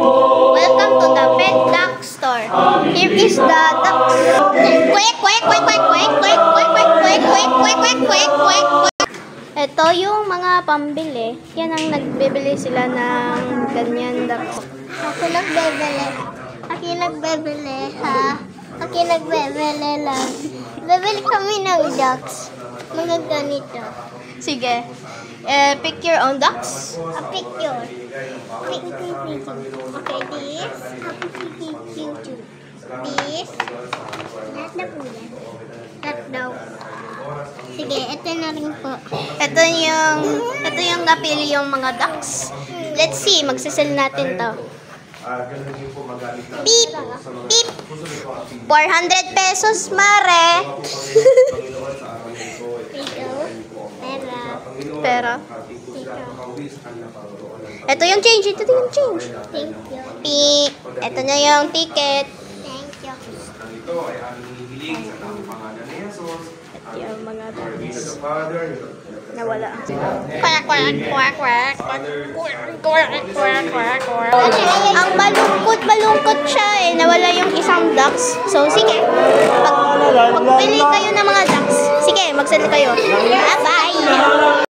Welcome to the pet duck store. Here is the ducks. Quack, quack, quack, quack, quack, quack, quack, quack, quack, quack, quack, quack, quack, quack, quack. Ito yung mga pambili. Yan ang nagbibili sila ng ganyan ducks. Ako nagbebili. Ako nagbebili, ha? Ako nagbebili lang. Bebili kami ng ducks. Mga ganito. Sige. Pick your own ducks. Pick your. Okay, this. This. Lahat na po yan. Lahat daw. Sige, ito na rin po. Ito yung napili yung mga ducks. Let's see, magsisell natin to. Beep! Beep! 400 pesos, mare! Pera. Ito yung change. Ito yung change. Thank you. Beep! Ito na yung ticket. Thank you. Ito ay aming hihiling sa tamang pangalan ni Jesus. Yung mga ducks. nawala. Quack, quack, quack, quack, quack, quack, quack. Ang malungkot siya eh. Nawala yung isang ducks. So, sige. Pagpili kayo ng mga ducks, sige, mag-sell kayo. Bye-bye!